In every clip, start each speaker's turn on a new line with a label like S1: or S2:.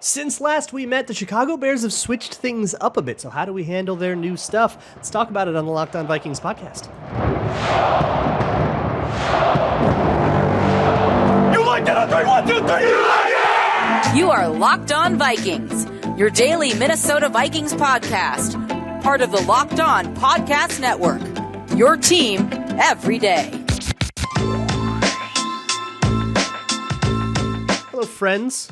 S1: Since last we met, the Chicago Bears have switched things up a bit. So how do we handle their new stuff? Let's talk about it on the Locked On Vikings podcast.
S2: You like it on 3, 1, 2, 3. You like it!
S3: You are Locked On Vikings, your daily Minnesota Vikings podcast. Part of the Locked On Podcast Network, your team every day.
S1: Hello, friends,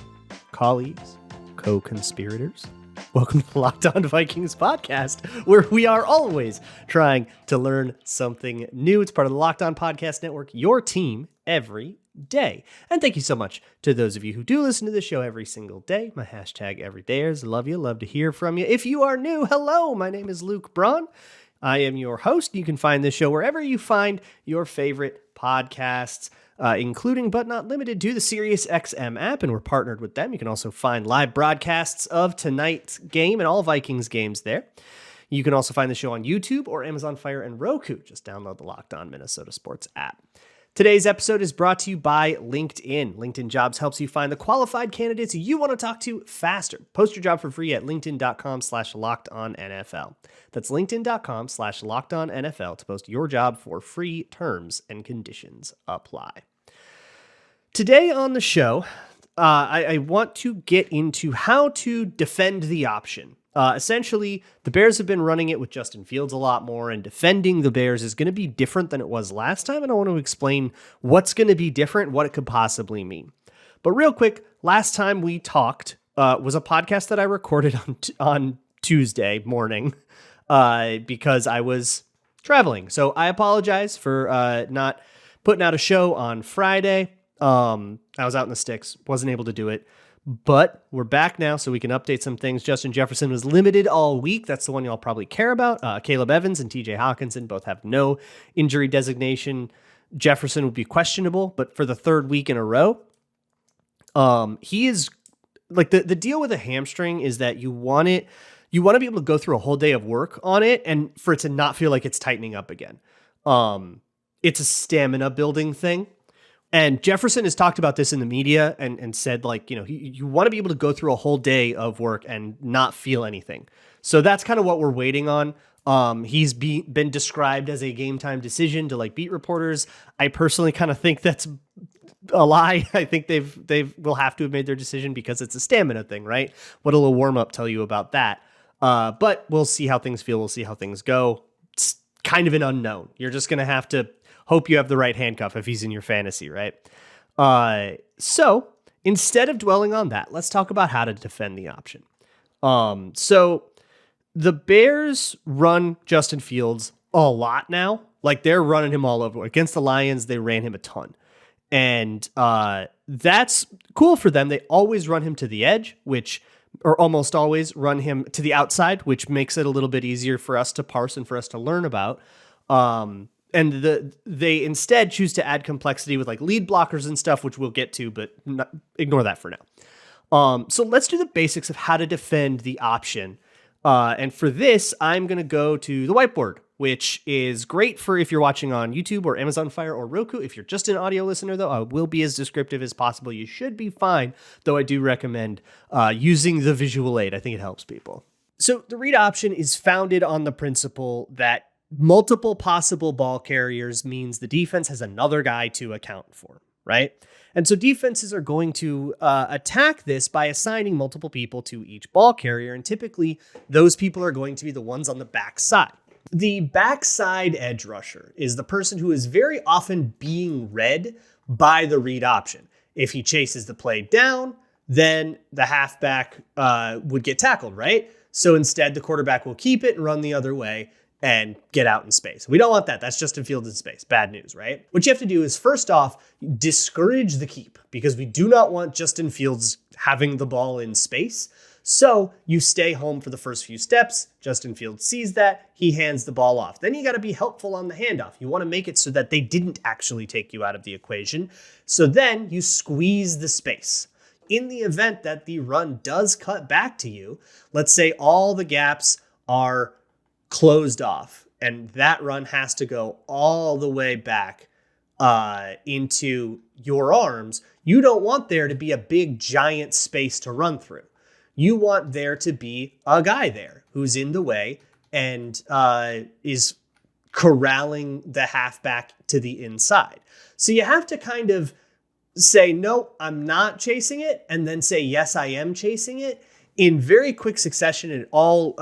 S1: colleagues, co-conspirators. Welcome to the Locked On Vikings podcast, where we are always trying to learn something new. It's part of the Locked On Podcast Network, your team every day. And thank you so much to those of you who do listen to the show every single day. My hashtag everydayers. Love you. Love to hear from you. If you are new, hello. My name is Luke Braun. I am your host. You can find this show wherever you find your favorite podcasts, including but not limited to the SiriusXM app, and we're partnered with them. You can also find live broadcasts of tonight's game and all Vikings games there. You can also find the show on YouTube or Amazon Fire and Roku. Just download the Locked On Minnesota Sports app. Today's episode is brought to you by LinkedIn. LinkedIn Jobs helps you find the qualified candidates you want to talk to faster. Post your job for free at linkedin.com/lockedonnfl. That's linkedin.com/lockedonnfl to post your job for free. Terms and conditions apply. Today on the show, I want to get into how to defend the option. Essentially, the Bears have been running it with Justin Fields a lot more, and defending the Bears is going to be different than it was last time, and I want to explain what's going to be different, what it could possibly mean. But real quick, last time we talked was a podcast that I recorded on Tuesday morning because I was traveling. So I apologize for not putting out a show on Friday. I was out in the sticks, wasn't able to do it. But we're back now, so we can update some things. Justin Jefferson was limited all week. That's the one y'all probably care about. Caleb Evans and TJ Hawkinson both have no injury designation. Jefferson would be questionable, but for the third week in a row, he is like the deal with a hamstring is that you want to be able to go through a whole day of work on it and for it to not feel like it's tightening up again. It's a stamina building thing. And Jefferson has talked about this in the media and said, like, you want to be able to go through a whole day of work and not feel anything. So that's kind of what we're waiting on. He's been described as a game time decision to like beat reporters. I personally kind of think that's a lie. I think they will have to have made their decision because it's a stamina thing, right? What'll a warm up tell you about that? But we'll see how things feel. We'll see how things go. It's kind of an unknown. You're just going to have to hope you have the right handcuff if he's in your fantasy, right? So instead of dwelling on that, let's talk about how to defend the option. So the Bears run Justin Fields a lot now. Like they're running him all over. Against the Lions, they ran him a ton. And that's cool for them. They always run him to the edge, or almost always run him to the outside, which makes it a little bit easier for us to parse and for us to learn about. And they instead choose to add complexity with like lead blockers and stuff, which we'll get to, but ignore that for now. So let's do the basics of how to defend the option. And for this, I'm going to go to the whiteboard, which is great for if you're watching on YouTube or Amazon Fire or Roku. If you're just an audio listener, though, I will be as descriptive as possible. You should be fine, though I do recommend using the visual aid. I think it helps people. So the read option is founded on the principle that multiple possible ball carriers means the defense has another guy to account for, right? And so defenses are going to attack this by assigning multiple people to each ball carrier, and typically those people are going to be the ones on the backside. The backside edge rusher is the person who is very often being read by the read option. If he chases the play down, then the halfback would get tackled, right? So instead, the quarterback will keep it and run the other way and get out in space. We don't want that. That's Justin Fields in space. Bad news, right? What you have to do is first off, discourage the keep because we do not want Justin Fields having the ball in space. So you stay home for the first few steps. Justin Fields sees that. He hands the ball off. Then you got to be helpful on the handoff. You want to make it so that they didn't actually take you out of the equation. So then you squeeze the space. In the event that the run does cut back to you, let's say all the gaps are closed off and that run has to go all the way back into your arms. You don't want there to be a big giant space to run through. You want there to be a guy there who's in the way and is corralling the halfback to the inside. So you have to kind of say, no, I'm not chasing it, and then say, yes, I am chasing it in very quick succession. It all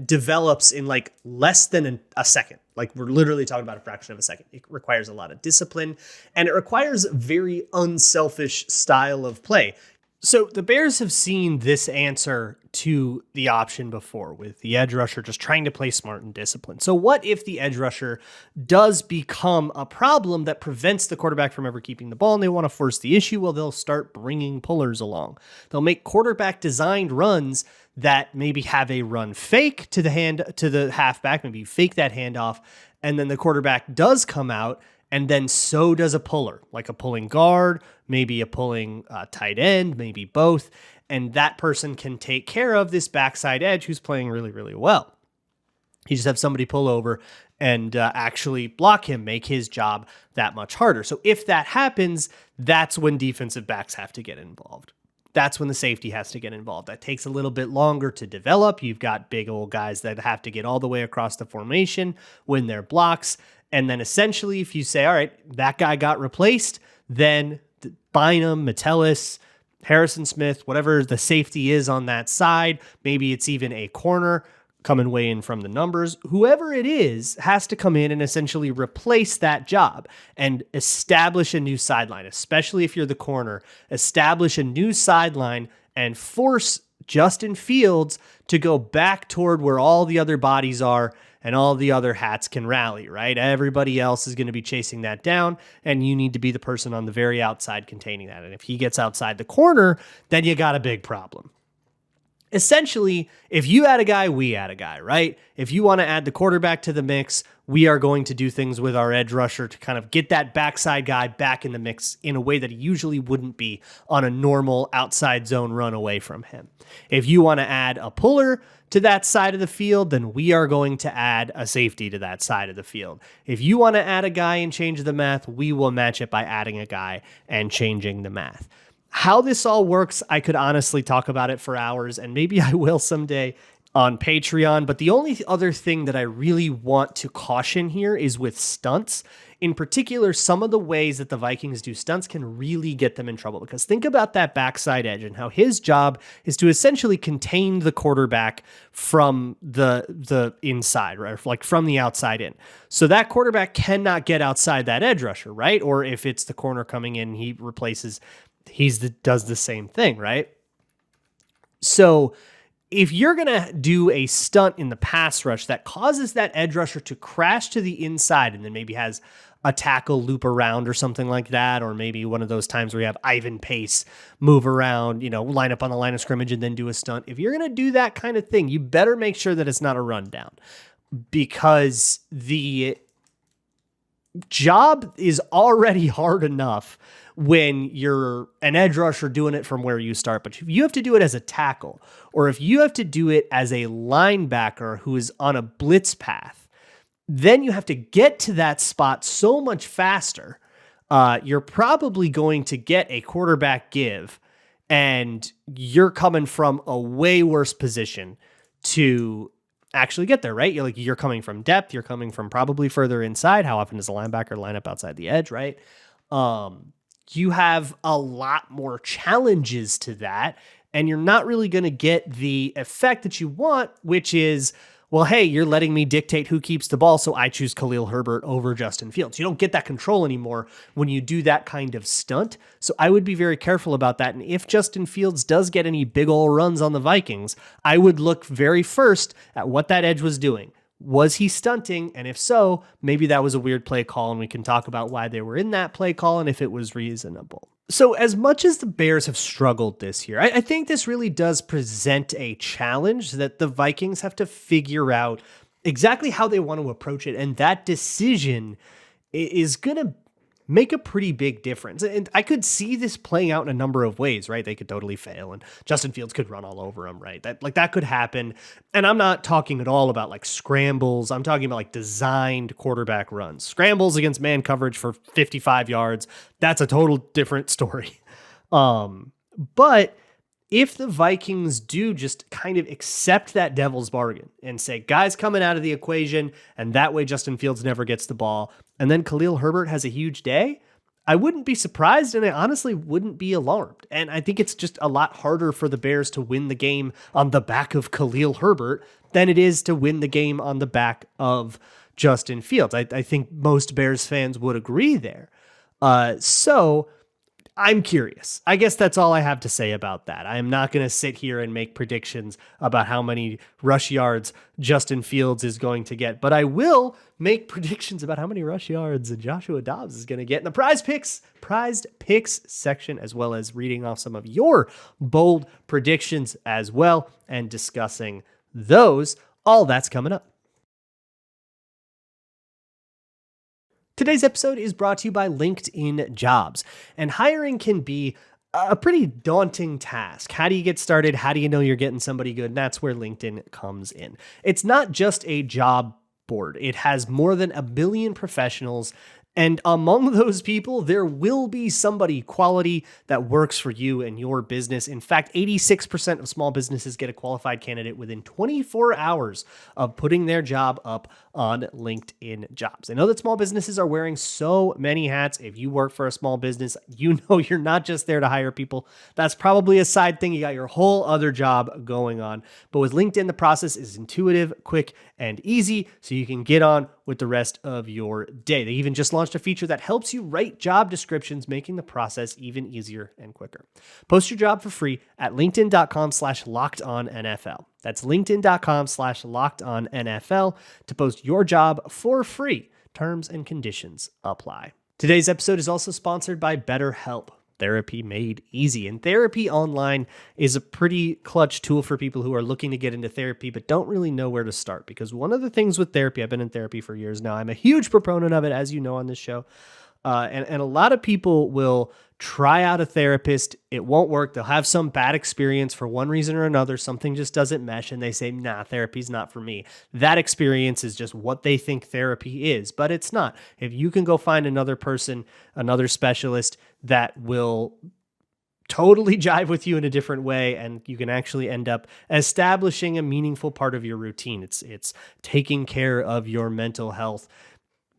S1: develops in like less than a second. Like we're literally talking about a fraction of a second. It requires a lot of discipline, and it requires a very unselfish style of play. So the Bears have seen this answer to the option before with the edge rusher just trying to play smart and disciplined. So what if the edge rusher does become a problem that prevents the quarterback from ever keeping the ball and they want to force the issue? Well, they'll start bringing pullers along. They'll make quarterback designed runs that maybe have a run fake to the halfback, maybe fake that handoff, and then the quarterback does come out, and then so does a puller, like a pulling guard, maybe a pulling tight end, maybe both. And that person can take care of this backside edge who's playing really, really well. You just have somebody pull over and actually block him, make his job that much harder. So if that happens, that's when defensive backs have to get involved. That's when the safety has to get involved. That takes a little bit longer to develop. You've got big old guys that have to get all the way across the formation, win their blocks. And then essentially, if you say, all right, that guy got replaced, then Bynum, Metellus, Harrison Smith, whatever the safety is on that side, maybe it's even a corner coming way in from the numbers. Whoever it is has to come in and essentially replace that job and establish a new sideline, especially if you're the corner. Establish a new sideline and force Justin Fields to go back toward where all the other bodies are and all the other hats can rally, right? Everybody else is going to be chasing that down, and you need to be the person on the very outside containing that. And if he gets outside the corner, then you got a big problem. Essentially, if you add a guy, we add a guy, right? If you want to add the quarterback to the mix, we are going to do things with our edge rusher to kind of get that backside guy back in the mix in a way that he usually wouldn't be on a normal outside zone run away from him. If you want to add a puller to that side of the field, then we are going to add a safety to that side of the field. If you want to add a guy and change the math, we will match it by adding a guy and changing the math. How this all works, I could honestly talk about it for hours, and maybe I will someday on Patreon. But the only other thing that I really want to caution here is with stunts. In particular, some of the ways that the Vikings do stunts can really get them in trouble, because think about that backside edge and how his job is to essentially contain the quarterback from the inside, right? Like from the outside in. So that quarterback cannot get outside that edge rusher, right? Or if it's the corner coming in, he replaces, does the same thing, right? So if you're going to do a stunt in the pass rush that causes that edge rusher to crash to the inside and then maybe has a tackle loop around or something like that, or maybe one of those times where you have Ivan Pace move around, line up on the line of scrimmage and then do a stunt. If you're going to do that kind of thing, you better make sure that it's not a rundown, because the job is already hard enough when you're an edge rusher doing it from where you start. But if you have to do it as a tackle, or if you have to do it as a linebacker who is on a blitz path, then you have to get to that spot so much faster. You're probably going to get a quarterback give, and you're coming from a way worse position to actually get there, right? You're coming from depth. You're coming from probably further inside. How often does a linebacker line up outside the edge, right? You have a lot more challenges to that, and you're not really going to get the effect that you want, which is, well, hey, you're letting me dictate who keeps the ball, so I choose Khalil Herbert over Justin Fields. You don't get that control anymore when you do that kind of stunt. So I would be very careful about that. And if Justin Fields does get any big ol' runs on the Vikings, I would look very first at what that edge was doing. Was he stunting? And if so, maybe that was a weird play call, and we can talk about why they were in that play call and if it was reasonable. So as much as the Bears have struggled this year, I think this really does present a challenge that the Vikings have to figure out exactly how they want to approach it. And that decision is going to make a pretty big difference. And I could see this playing out in a number of ways, right? They could totally fail and Justin Fields could run all over them, right? That could happen. And I'm not talking at all about like scrambles. I'm talking about like designed quarterback runs. Scrambles against man coverage for 55 yards. That's a total different story. But if the Vikings do just kind of accept that devil's bargain and say, guys coming out of the equation, and that way Justin Fields never gets the ball, and then Khalil Herbert has a huge day, I wouldn't be surprised, and I honestly wouldn't be alarmed. And I think it's just a lot harder for the Bears to win the game on the back of Khalil Herbert than it is to win the game on the back of Justin Fields. I think most Bears fans would agree there. So I'm curious. I guess that's all I have to say about that. I am not going to sit here and make predictions about how many rush yards Justin Fields is going to get, but I will make predictions about how many rush yards Joshua Dobbs is going to get in the prized picks section, as well as reading off some of your bold predictions as well and discussing those. All that's coming up. Today's episode is brought to you by LinkedIn Jobs, and hiring can be a pretty daunting task. How do you get started? How do you know you're getting somebody good? And that's where LinkedIn comes in. It's not just a job board. It has more than 1 billion professionals, and among those people, there will be somebody quality that works for you and your business. In fact, 86% of small businesses get a qualified candidate within 24 hours of putting their job up on LinkedIn Jobs. I know that small businesses are wearing so many hats. If you work for a small business, you know you're not just there to hire people. That's probably a side thing. You got your whole other job going on. But with LinkedIn, the process is intuitive, quick, and easy, so you can get on with the rest of your day. They even just launched a feature that helps you write job descriptions, making the process even easier and quicker. Post your job for free at linkedin.com/lockedonnfl. That's linkedin.com/lockedonnfl to post your job for free. Terms and conditions apply. Today's episode is also sponsored by BetterHelp. Therapy made easy. And therapy online is a pretty clutch tool for people who are looking to get into therapy but don't really know where to start. Because one of the things with therapy, I've been in therapy for years now. I'm a huge proponent of it, as you know, on this show. And a lot of people will try out a therapist. It won't work. They'll have some bad experience for one reason or another. Something just doesn't mesh, and they say, nah, therapy's not for me. That experience is just what they think therapy is, but it's not. If you can go find another person, another specialist that will totally jive with you in a different way, and you can actually end up establishing a meaningful part of your routine. It's taking care of your mental health.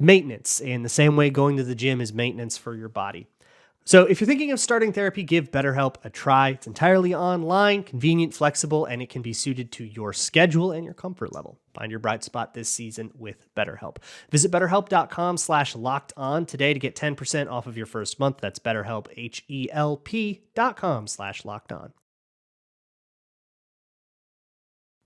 S1: Maintenance, in the same way going to the gym is maintenance for your body. So if you're thinking of starting therapy, give BetterHelp a try. It's entirely online, convenient, flexible, and it can be suited to your schedule and your comfort level. Find your bright spot this season with BetterHelp. Visit BetterHelp.com/lockedon today to get 10% off of your first month. That's BetterHelp, HELP.com/lockedon.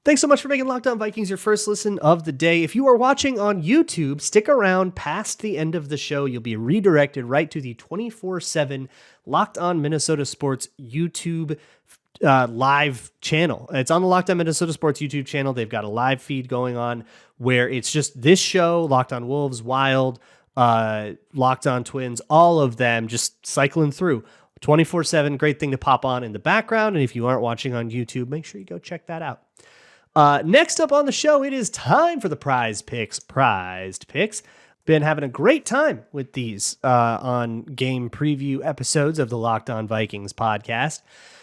S1: Thanks so much for making Locked On Vikings your first listen of the day. If you are watching on YouTube, stick around past the end of the show. You'll be redirected right to the 24/7 Locked On Minnesota Sports YouTube live channel. It's on the Locked On Minnesota Sports YouTube channel. They've got a live feed going on where it's just this show, Locked On Wolves, Wild, Locked On Twins, all of them just cycling through 24/7. Great thing to pop on in the background. And if you aren't watching on YouTube, make sure you go check that out. Next up on the show, it is time for the Prized Picks. Been having a great time with these on game preview episodes of the Locked On Vikings podcast.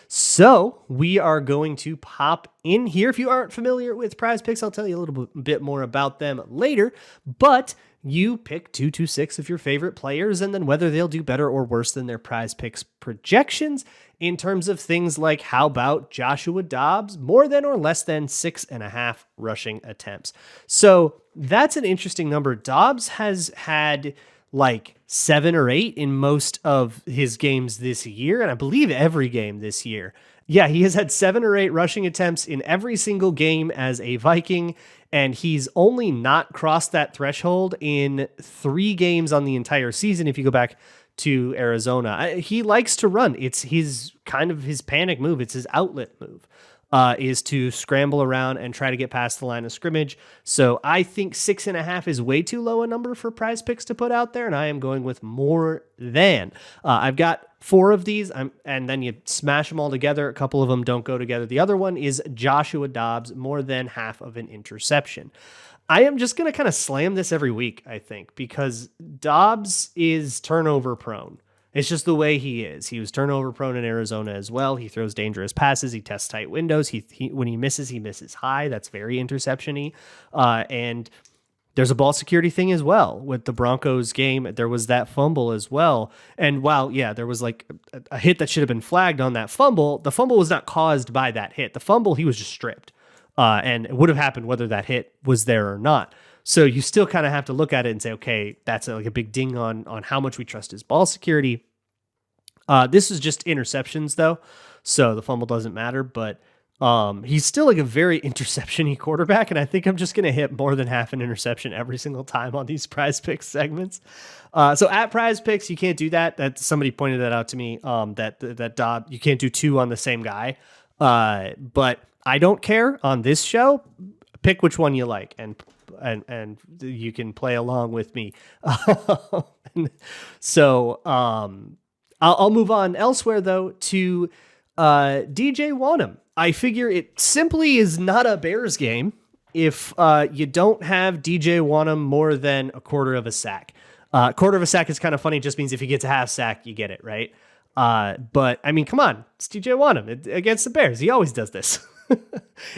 S1: So we are going to pop in here. If you aren't familiar with Prize Picks, I'll tell you a little bit more about them later. But you pick 2 to 6 of your favorite players, and then whether they'll do better or worse than their Prize Picks projections in terms of things like, how about Joshua Dobbs, more than or less than 6.5 rushing attempts. So that's an interesting number. Dobbs has had like 7 or 8 in most of his games this year, and I believe every game this year. Yeah, he has had 7 or 8 rushing attempts in every single game as a Viking, and he's only not crossed that threshold in 3 games on the entire season. If you go back to Arizona, he likes to run. It's his kind of his panic move. It's his outlet move, is to scramble around and try to get past the line of scrimmage. So I think 6.5 is way too low a number for Prize Picks to put out there, and I am going with more than. I've got 4 of these, and then you smash them all together. A couple of them don't go together. The other one is Joshua Dobbs, more than half of an interception. I am just going to kind of slam this every week, I think, because Dobbs is turnover prone. It's just the way he is. He was turnover prone in Arizona as well. He throws dangerous passes. He tests tight windows. He when he misses high. That's very interception-y. And there's a ball security thing as well with the Broncos game. There was that fumble as well. And while, yeah, there was like a hit that should have been flagged on that fumble, the fumble was not caused by that hit. The fumble, he was just stripped. And it would have happened whether that hit was there or not. So you still kind of have to look at it and say, okay, that's like a big ding on how much we trust his ball security. This is just interceptions though, so the fumble doesn't matter, but he's still like a very interception-y quarterback, and I think I'm just going to hit more than half an interception every single time on these PrizePicks segments. So at PrizePicks, you can't do that. That somebody pointed that out to me, that Dodd, you can't do two on the same guy. But I don't care on this show. Pick which one you like, and you can play along with me. So I'll move on elsewhere though to DJ Wanham. I figure it simply is not a Bears game if you don't have DJ Wanham more than a quarter of a sack. Quarter of a sack is kind of funny. It just means if he gets a half sack, you get it, right? But I mean, come on, it's DJ Wanham against the Bears. He always does this.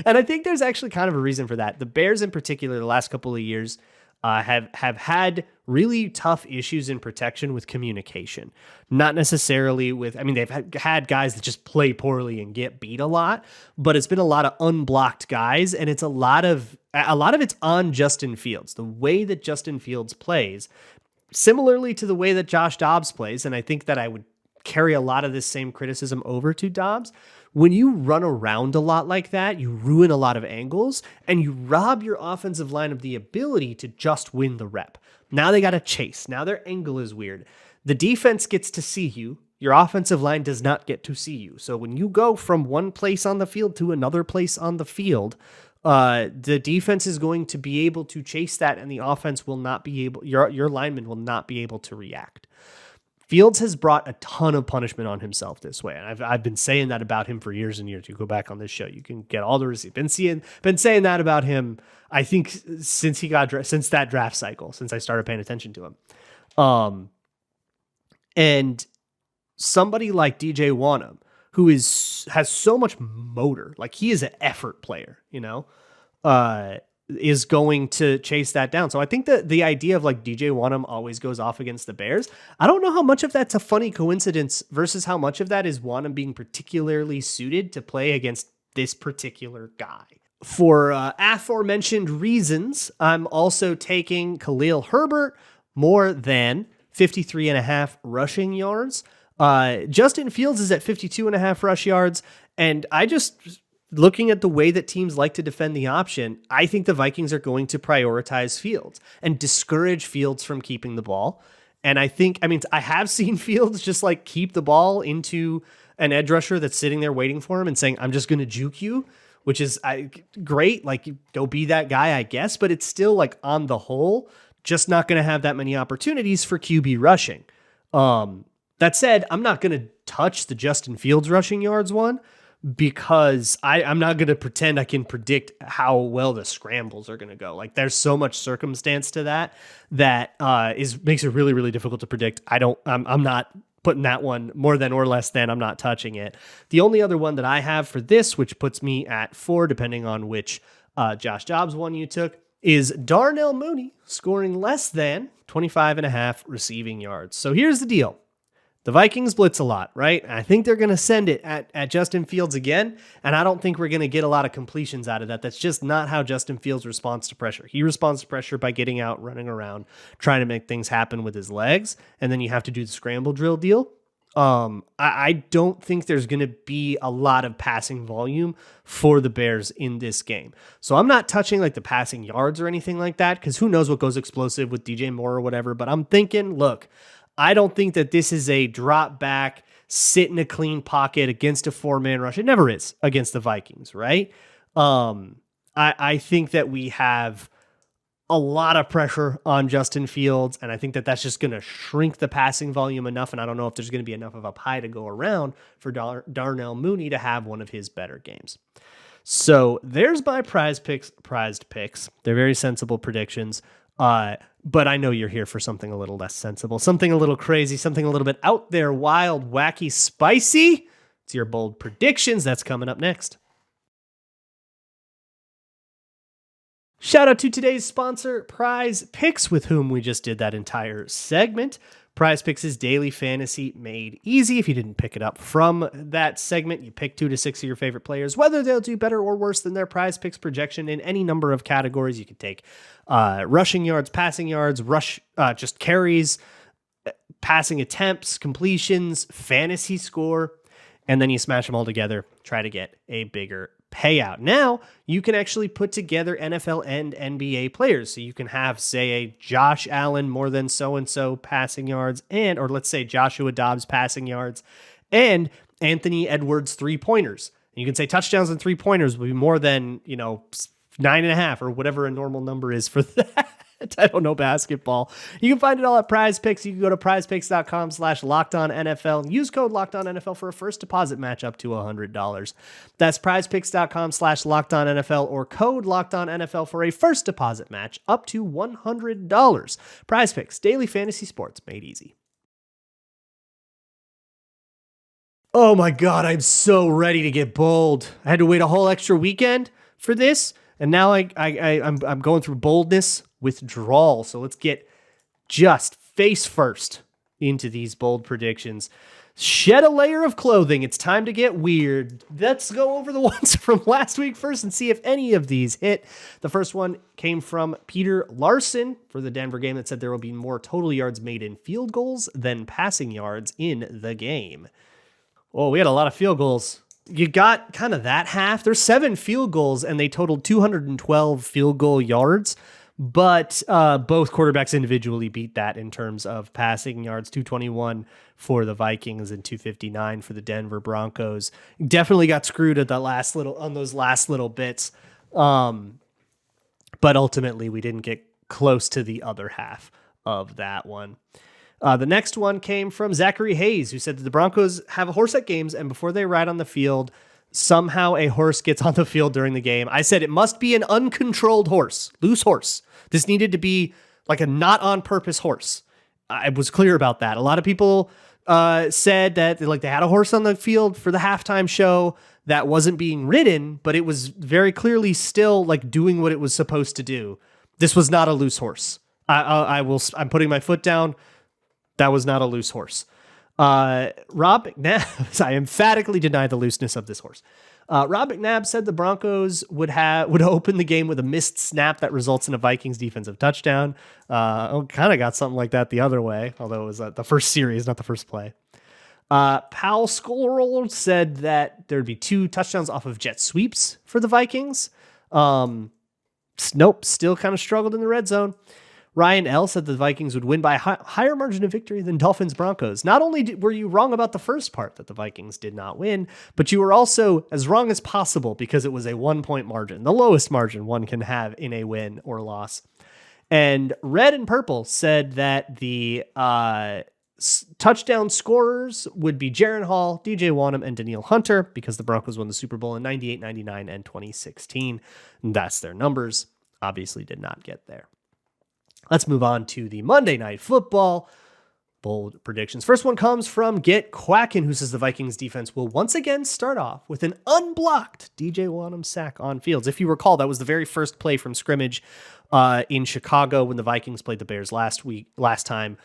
S1: And I think there's actually kind of a reason for that. The Bears in particular, the last couple of years, have had really tough issues in protection with communication. Not necessarily with, I mean, they've had guys that just play poorly and get beat a lot, but it's been a lot of unblocked guys, and it's a lot of it's on Justin Fields. The way that Justin Fields plays, similarly to the way that Josh Dobbs plays, and I think that I would carry a lot of this same criticism over to Dobbs. When you run around a lot like that, you ruin a lot of angles and you rob your offensive line of the ability to just win the rep. Now they got to chase. Now their angle is weird. The defense gets to see you. Your offensive line does not get to see you. So when you go from one place on the field to another place on the field, the defense is going to be able to chase that, and the offense will not be able, your lineman will not be able to react. Fields has brought a ton of punishment on himself this way, and I've been saying that about him for years and years. You go back on this show, you can get all the receipts. Been saying that about him, I think, since that draft cycle, since I started paying attention to him. And somebody like DJ Wanham, who has so much motor, like he is an effort player, is going to chase that down. So I think that the idea of like DJ Wanham always goes off against the Bears, I don't know how much of that's a funny coincidence versus how much of that is Wanham being particularly suited to play against this particular guy. For aforementioned reasons, I'm also taking Khalil Herbert more than 53.5 rushing yards. Justin Fields is at 52.5 rush yards, and looking at the way that teams like to defend the option, I think the Vikings are going to prioritize Fields and discourage Fields from keeping the ball. And I have seen Fields just like keep the ball into an edge rusher that's sitting there waiting for him and saying, I'm just going to juke you, which is great. Like, go be that guy, I guess, but it's still like on the whole, just not going to have that many opportunities for QB rushing. That said, I'm not going to touch the Justin Fields rushing yards one, because I'm not going to pretend I can predict how well the scrambles are going to go. Like, there's so much circumstance to that makes it really, really difficult to predict. I'm not putting that one more than or less than. I'm not touching it. The only other one that I have for this, which puts me at 4, depending on which Josh Dobbs one you took, is Darnell Mooney scoring less than 25.5 receiving yards. So here's the deal. The Vikings blitz a lot, right? I think they're going to send it at Justin Fields again, and I don't think we're going to get a lot of completions out of that. That's just not how Justin Fields responds to pressure. He responds to pressure by getting out, running around, trying to make things happen with his legs, and then you have to do the scramble drill deal. I don't think there's going to be a lot of passing volume for the Bears in this game. So I'm not touching like the passing yards or anything like that, because who knows what goes explosive with DJ Moore or whatever, but I'm thinking, look, I don't think that this is a drop back, sit in a clean pocket against a 4-man rush. It never is against the Vikings, right? I think that we have a lot of pressure on Justin Fields, and I think that that's just going to shrink the passing volume enough, and I don't know if there's going to be enough of a pie to go around for Darnell Mooney to have one of his better games. So there's my prized picks. They're very sensible predictions. But I know you're here for something a little less sensible, something a little crazy, something a little bit out there, wild, wacky, spicy. It's your bold predictions. That's coming up next. Shout out to today's sponsor, PrizePicks, with whom we just did that entire segment. PrizePicks is daily fantasy made easy. If you didn't pick it up from that segment, you pick 2 to 6 of your favorite players, whether they'll do better or worse than their PrizePicks projection in any number of categories. You could take rushing yards, passing yards, just carries, passing attempts, completions, fantasy score, and then you smash them all together, try to get a bigger payout. Now, you can actually put together NFL and NBA players. So you can have, say, a Josh Allen more than so-and-so passing yards, or let's say Joshua Dobbs passing yards, and Anthony Edwards three-pointers. And you can say touchdowns and three-pointers will be more than, 9.5 or whatever a normal number is for that. I don't know basketball. You can find it all at PrizePicks. You can go to prizepicks.com/LockedOnNFL and use code LockedOnNFL for a first deposit match up to $100. That's prizepicks.com/LockedOnNFL or code LockedOnNFL for a first deposit match up to $100. PrizePicks, daily fantasy sports made easy. Oh my God, I'm so ready to get bold. I had to wait a whole extra weekend for this, and now I'm going through boldness withdrawal. So let's get just face first into these bold predictions. Shed a layer of clothing. It's time to get weird. Let's go over the ones from last week first and see if any of these hit. The first one came from Peter Larson for the Denver game that said there will be more total yards made in field goals than passing yards in the game. Oh, we had a lot of field goals. You got kind of that half. There's 7 field goals and they totaled 212 field goal yards. But both quarterbacks individually beat that in terms of passing yards, 221 for the Vikings and 259 for the Denver Broncos. Definitely got screwed at those last little bits. But ultimately, we didn't get close to the other half of that one. The next one came from Zachary Hayes, who said that the Broncos have a horse at games, and before they ride on the field, somehow a horse gets on the field during the game. I said it must be an uncontrolled horse, loose horse. This needed to be like a not on purpose horse. I was clear about that. A lot of people said that they had a horse on the field for the halftime show that wasn't being ridden, but it was very clearly still doing what it was supposed to do. This was not a loose horse. I'm putting my foot down. That was not a loose horse. Rob McNabb, I emphatically deny the looseness of this horse. Rob McNabb said the Broncos would open the game with a missed snap that results in a Vikings defensive touchdown. Kind of got something like that the other way, although it was the first series, not the first play. Pal Skolroll said that there'd be 2 touchdowns off of jet sweeps for the Vikings. Nope, still kind of struggled in the red zone. Ryan L. said the Vikings would win by a higher margin of victory than Dolphins-Broncos. Not only were you wrong about the first part that the Vikings did not win, but you were also as wrong as possible because it was a 1-point margin, the lowest margin one can have in a win or loss. And Red and Purple said that the touchdown scorers would be Jaron Hall, DJ Wanham, and Danielle Hunter because the Broncos won the Super Bowl in 98, 99, and 2016. And that's their numbers. Obviously did not get there. Let's move on to the Monday Night Football bold predictions. First one comes from Get Quackin', who says the Vikings defense will once again start off with an unblocked DJ Wanham sack on Fields. If you recall, that was the very first play from scrimmage in Chicago when the Vikings played the Bears last time.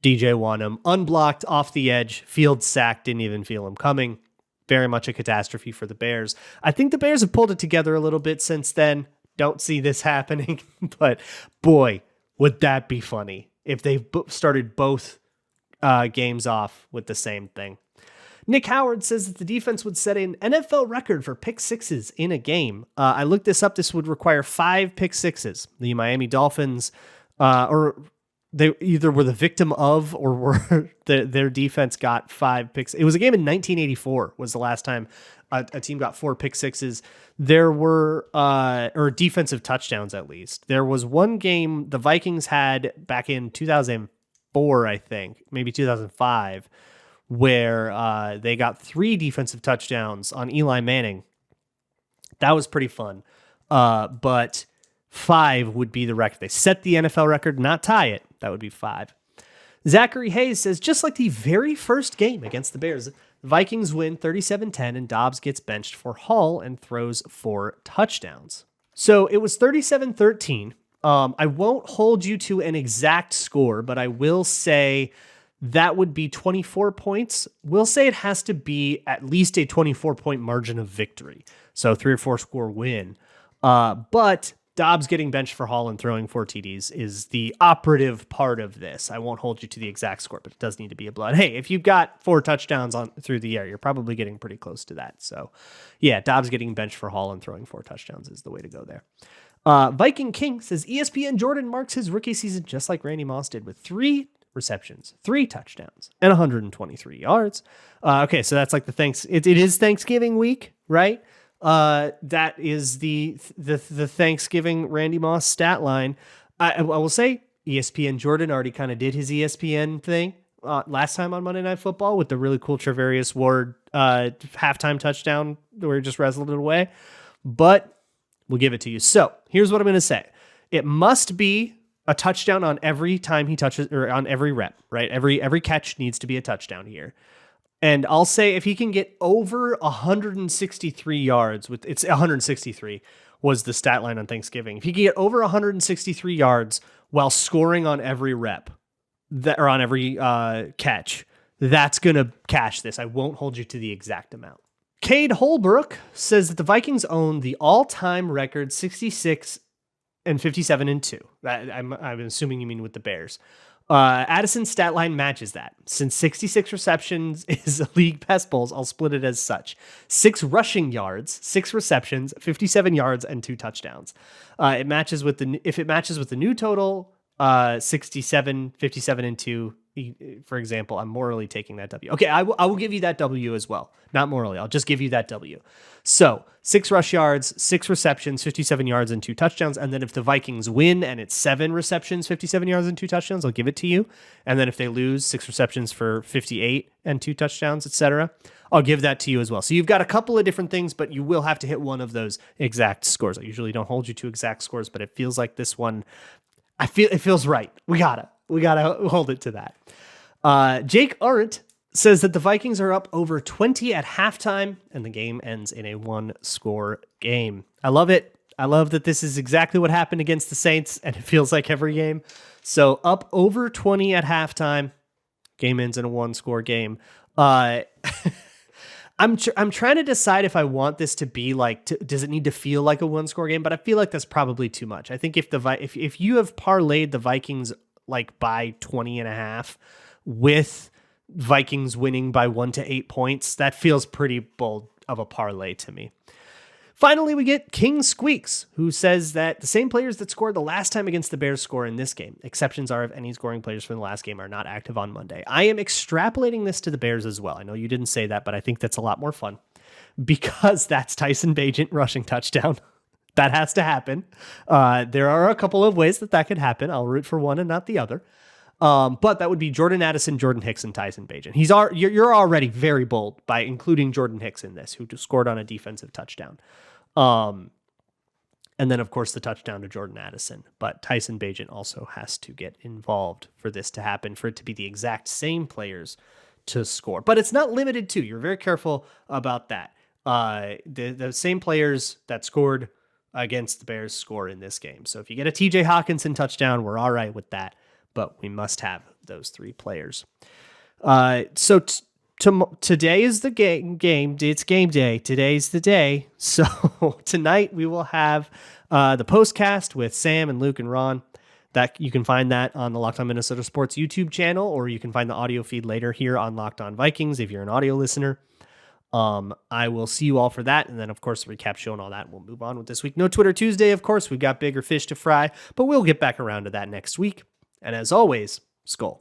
S1: DJ Wanham unblocked off the edge, Fields sacked, didn't even feel him coming. Very much a catastrophe for the Bears. I think the Bears have pulled it together a little bit since then. Don't see this happening, but boy, would that be funny if they started both games off with the same thing. Nick Howard says that the defense would set an NFL record for pick sixes in a game. I looked this up. This would require 5 pick sixes. The Miami Dolphins, or they either were the victim of or were their defense got 5 picks. It was a game in 1984 was the last time a team got 4 pick sixes. There were, or defensive touchdowns at least. There was one game the Vikings had back in 2004, I think, maybe 2005, where they got 3 defensive touchdowns on Eli Manning. That was pretty fun. But 5 would be the record. They set the NFL record, not tie it. That would be 5. Zachary Hayes says, just like the very first game against the Bears, the Vikings win 37-10 and Dobbs gets benched for Hall and throws 4 touchdowns. So it was 37-13. I won't hold you to an exact score, but I will say that would be 24 points. We'll say it has to be at least a 24-point margin of victory. So 3 or 4 score win. But Dobbs getting benched for Hall and throwing 4 TDs is the operative part of this. I won't hold you to the exact score, but it does need to be a blood. Hey, if you've got 4 touchdowns on through the air, you're probably getting pretty close to that. So yeah, Dobbs getting benched for Hall and throwing 4 touchdowns is the way to go there. Viking King says ESPN Jordan marks his rookie season just like Randy Moss did with 3 receptions, 3 touchdowns, and 123 yards. Okay, so that's like it is Thanksgiving week, right? That is the Thanksgiving Randy Moss stat line. I will say ESPN Jordan already kind of did his ESPN thing last time on Monday Night Football with the really cool Travarius Ward halftime touchdown where he just wrestled it away. But we'll give it to you. So here's what I'm going to say. It must be a touchdown on every time he touches, or on every rep, right? Every catch needs to be a touchdown here. And I'll say if he can get over 163 yards, it's 163 was the stat line on Thanksgiving. If he can get over 163 yards while scoring on every rep, or on every catch, that's going to cash this. I won't hold you to the exact amount. Cade Holbrook says that the Vikings own the all-time record 66 and 57-2. I'm assuming you mean with the Bears. Addison's stat line matches that. Since 66 receptions is league best bowls, I'll split it as such. 6 rushing yards, 6 receptions, 57 yards, and 2 touchdowns. If it matches with the new total, 67, 57-2, for example, I'm morally taking that W. Okay, I will give you that W as well. Not morally, I'll just give you that W. So 6 rush yards, 6 receptions, 57 yards, and 2 touchdowns. And then if the Vikings win and it's 7 receptions, 57 yards, and 2 touchdowns, I'll give it to you. And then if they lose, 6 receptions for 58 and 2 touchdowns, etc., I'll give that to you as well. So you've got a couple of different things, but you will have to hit one of those exact scores. I usually don't hold you to exact scores, but it feels like this one, it feels right. We gotta hold it to that. Jake Arendt says that the Vikings are up over 20 at halftime and the game ends in a 1-score game. I love it. I love that this is exactly what happened against the Saints, and it feels like every game. So up over 20 at halftime, game ends in a 1-score game. I'm trying to decide if I want this to be like, does it need to feel like a 1-score game? But I feel like that's probably too much. I think if you have parlayed the Vikings like by 20.5 with Vikings winning by 1 to 8 points, that feels pretty bold of a parlay to me. Finally, we get King Squeaks, who says that the same players that scored the last time against the Bears score in this game. Exceptions are if any scoring players from the last game are not active on Monday. I am extrapolating this to the Bears as well. I know you didn't say that, but I think that's a lot more fun because that's Tyson Bagent rushing touchdown. That has to happen. There are a couple of ways that could happen. I'll root for one and not the other. But that would be Jordan Addison, Jordan Hicks, and Tyson Bagent. You're already very bold by including Jordan Hicks in this, who scored on a defensive touchdown. And then, of course, the touchdown to Jordan Addison. But Tyson Bagent also has to get involved for this to happen, for it to be the exact same players to score. But it's not limited to. You're very careful about that. The same players that scored against the Bears score in this game. So if you get a TJ Hawkinson touchdown, we're all right with that. But we must have those 3 players. So today is the game. It's game day. Today's the day. So tonight we will have the postcast with Sam and Luke and Ron. That you can find that on the Locked On Minnesota Sports YouTube channel, or you can find the audio feed later here on Locked On Vikings if you're an audio listener. I will see you all for that. And then, of course, the recap show and all that. We'll move on with this week. No Twitter Tuesday, of course. We've got bigger fish to fry, but we'll get back around to that next week. And as always, Skol.